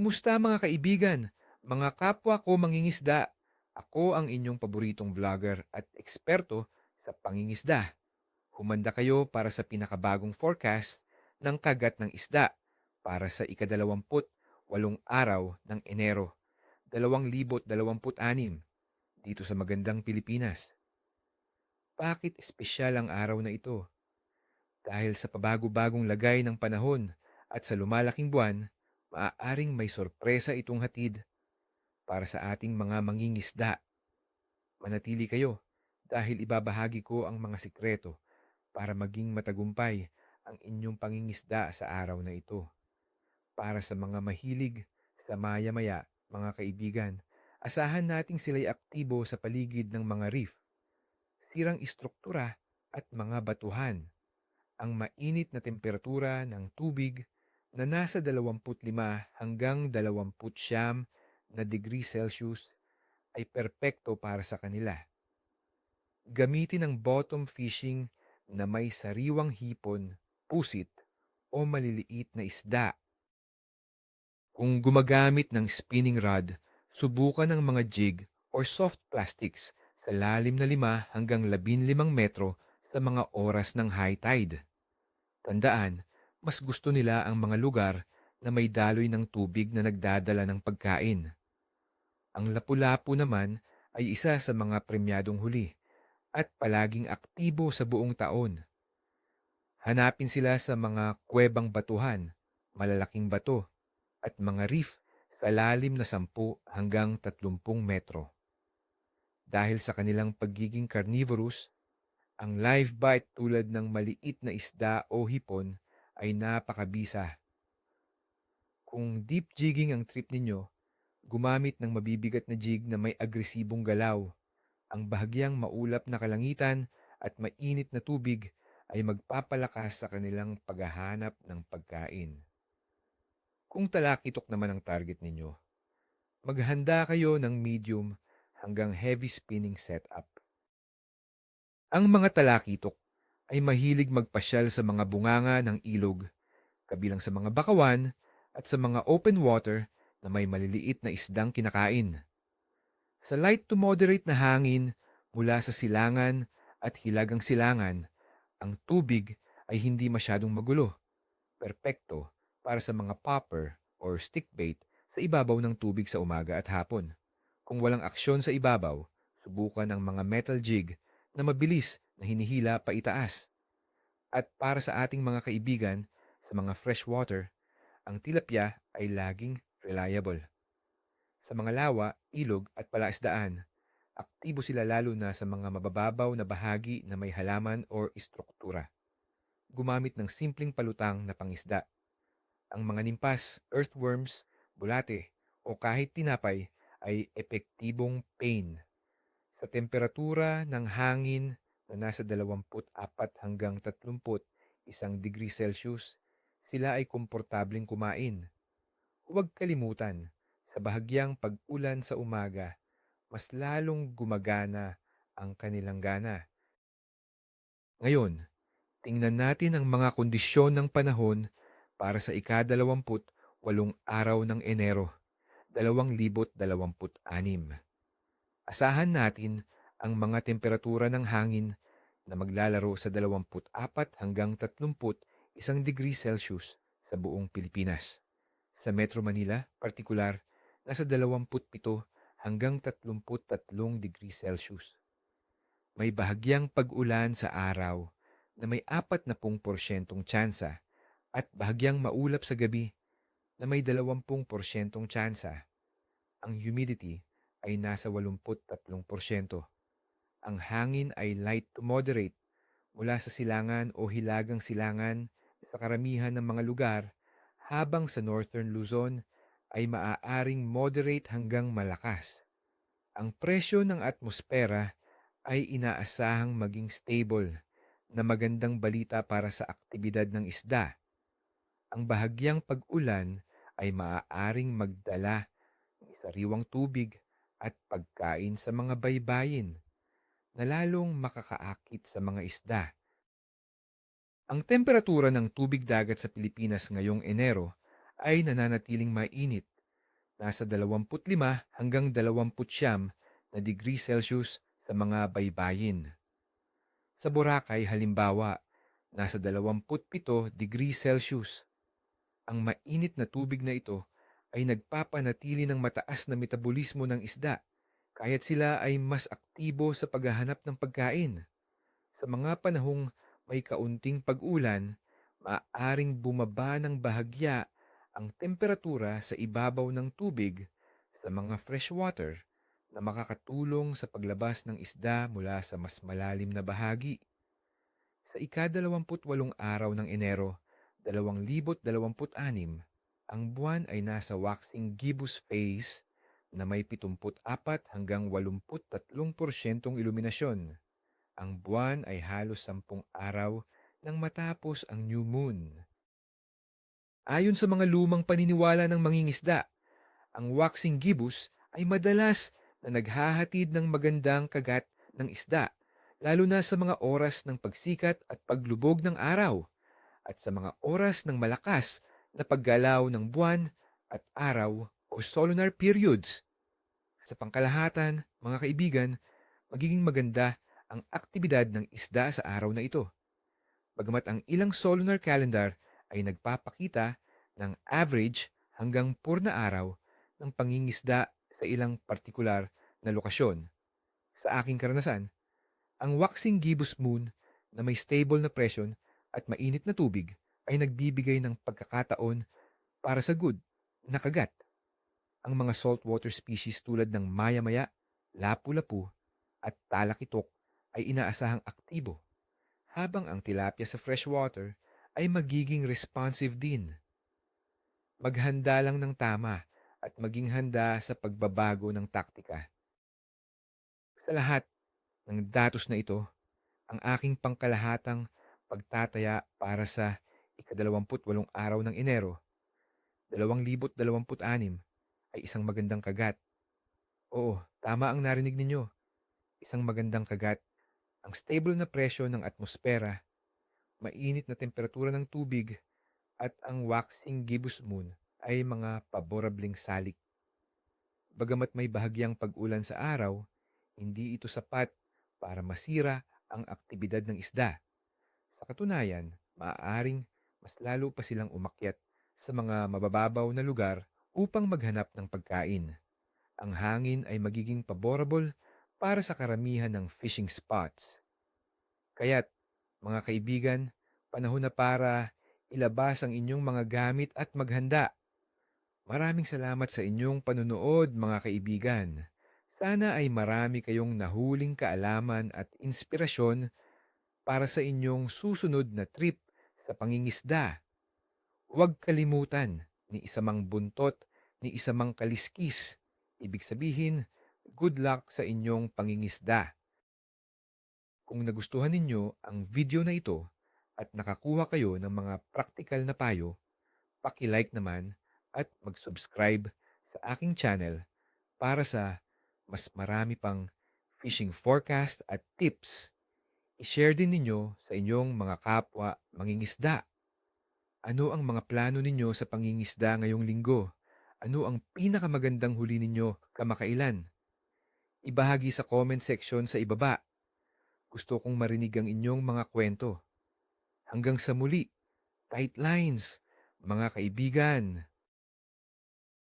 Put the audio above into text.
Kumusta mga kaibigan? Mga kapwa ko mangingisda. Ako ang inyong paboritong vlogger at eksperto sa pangingisda. Humanda kayo para sa pinakabagong forecast ng kagat ng isda para sa ika-28 araw ng Enero 2026 dito sa magandang Pilipinas. Bakit espesyal ang araw na ito? Dahil sa pabago-bagong lagay ng panahon at sa lumalaking buwan, maaaring may sorpresa itong hatid para sa ating mga mangingisda. Manatili kayo dahil ibabahagi ko ang mga sikreto para maging matagumpay ang inyong pangingisda sa araw na ito. Para sa mga mahilig sa maya-maya, mga kaibigan, asahan nating sila'y aktibo sa paligid ng mga reef, sirang istruktura at mga batuhan. Ang mainit na temperatura ng tubig na nasa 25 hanggang 29 na degree Celsius ay perpekto para sa kanila. Gamitin ang bottom fishing na may sariwang hipon, pusit o maliliit na isda. Kung gumagamit ng spinning rod, subukan ang mga jig or soft plastics sa lalim na 5 hanggang 15 metro sa mga oras ng high tide. Tandaan, mas gusto nila ang mga lugar na may daloy ng tubig na nagdadala ng pagkain. Ang lapu-lapu naman ay isa sa mga premyadong huli at palaging aktibo sa buong taon. Hanapin sila sa mga kuwebang batuhan, malalaking bato, at mga reef sa lalim na 10 hanggang 30 metro. Dahil sa kanilang pagiging carnivorous, ang live bite tulad ng maliit na isda o hipon ay napakabisa. Kung deep jigging ang trip ninyo, gumamit ng mabibigat na jig na may agresibong galaw. Ang bahagyang maulap na kalangitan at mainit na tubig ay magpapalakas sa kanilang paghahanap ng pagkain. Kung talakitok naman ang target ninyo, maghanda kayo ng medium hanggang heavy spinning setup. Ang mga talakitok ay mahilig magpasyal sa mga bunganga ng ilog, kabilang sa mga bakawan at sa mga open water na may maliliit na isdang kinakain. Sa light to moderate na hangin mula sa silangan at hilagang silangan, ang tubig ay hindi masyadong magulo. Perpekto para sa mga popper or stick bait sa ibabaw ng tubig sa umaga at hapon. Kung walang aksyon sa ibabaw, subukan ang mga metal jig na mabilis na hinihila pa itaas. At para sa ating mga kaibigan sa mga freshwater, ang tilapia ay laging reliable. Sa mga lawa, ilog at palaisdaan, aktibo sila lalo na sa mga mabababaw na bahagi na may halaman o istruktura. Gumamit ng simpleng palutang na pangisda. Ang mga nimpas, earthworms, bulate, o kahit tinapay ay epektibong pain. Sa temperatura ng hangin na nasa 24 hanggang 31 degree Celsius, sila ay komportableng kumain. Huwag kalimutan, sa bahagyang pag-ulan sa umaga, mas lalong gumagana ang kanilang gana. Ngayon, tingnan natin ang mga kondisyon ng panahon para sa ika-28 araw ng Enero 2026. Asahan natin ang mga temperatura ng hangin na maglalaro sa 24 hanggang 31 degree Celsius sa buong Pilipinas. Sa Metro Manila, partikular, nasa 27 hanggang 33 degree Celsius. May bahagyang pag-ulan sa araw na may 40% tsansa at bahagyang maulap sa gabi na may 20% tsansa. Ang humidity ay nasa 83%. Ang hangin ay light to moderate mula sa silangan o hilagang silangan sa karamihan ng mga lugar, habang sa Northern Luzon ay maaaring moderate hanggang malakas. Ang presyo ng atmosfera ay inaasahang maging stable, na magandang balita para sa aktibidad ng isda. Ang bahagyang pag-ulan ay maaaring magdala ng sariwang tubig at pagkain sa mga baybayin na lalong makakaakit sa mga isda. Ang temperatura ng tubig dagat sa Pilipinas ngayong Enero ay nananatiling mainit nasa 25 hanggang 29 na degree Celsius sa mga baybayin. Sa Boracay, halimbawa, nasa 27 degree Celsius. Ang mainit na tubig na ito ay nagpapanatili ng mataas na metabolismo ng isda, kaya't sila ay mas aktibo sa paghahanap ng pagkain. Sa mga panahong may kaunting pag-ulan, maaaring bumaba ng bahagya ang temperatura sa ibabaw ng tubig sa mga freshwater na makakatulong sa paglabas ng isda mula sa mas malalim na bahagi. Sa ika-28 araw ng Enero, 2026, ang buwan ay nasa waxing gibbous phase na may 74 hanggang 83% iluminasyon. Ang buwan ay halos 10 araw nang matapos ang new moon. Ayon sa mga lumang paniniwala ng mangingisda, ang waxing gibbous ay madalas na naghahatid ng magandang kagat ng isda, lalo na sa mga oras ng pagsikat at paglubog ng araw at sa mga oras ng malakas na paggalaw ng buwan at araw o solar periods. Sa pangkalahatan, mga kaibigan, magiging maganda ang aktibidad ng isda sa araw na ito. Bagamat ang ilang solar calendar ay nagpapakita ng average hanggang purna araw ng pangingisda sa ilang partikular na lokasyon. Sa aking karanasan, ang waxing gibbous moon na may stable na presyon at mainit na tubig ay nagbibigay ng pagkakataon para sa good na kagat. Ang mga saltwater species tulad ng maya-maya, lapu-lapu at talakitok ay inaasahang aktibo, habang ang tilapia sa freshwater ay magiging responsive din. Maghanda lang ng tama at maging handa sa pagbabago ng taktika. Sa lahat ng datos na ito, ang aking pangkalahatang pagtataya para sa ika-28 araw ng Enero, 2026 ay isang magandang kagat. Oo, tama ang narinig ninyo. Isang magandang kagat. Ang stable na presyo ng atmosfera, mainit na temperatura ng tubig, at ang waxing gibbous moon ay mga paborabling salik. Bagamat may bahagyang pag-ulan sa araw, hindi ito sapat para masira ang aktibidad ng isda. Sa katunayan, maaaring mas lalo pa silang umakyat sa mga mabababaw na lugar upang maghanap ng pagkain. Ang hangin ay magiging paborable para sa karamihan ng fishing spots. Kaya't, mga kaibigan, panahon na para ilabas ang inyong mga gamit at maghanda. Maraming salamat sa inyong panunood, mga kaibigan. Sana ay marami kayong nahuling kaalaman at inspirasyon para sa inyong susunod na trip sa pangingisda. Huwag kalimutan, ni isa mang buntot, ni isa mang kaliskis. Ibig sabihin, good luck sa inyong pangingisda. Kung nagustuhan ninyo ang video na ito at nakakuha kayo ng mga practical na payo, paki-like naman at mag-subscribe sa aking channel para sa mas marami pang fishing forecast at tips. I-share din ninyo sa inyong mga kapwa mangingisda. Ano ang mga plano ninyo sa pangingisda ngayong linggo? Ano ang pinakamagandang huli ninyo kamakailan? Ibahagi sa comment section sa ibaba. Gusto kong marinig ang inyong mga kwento. Hanggang sa muli, tight lines, mga kaibigan.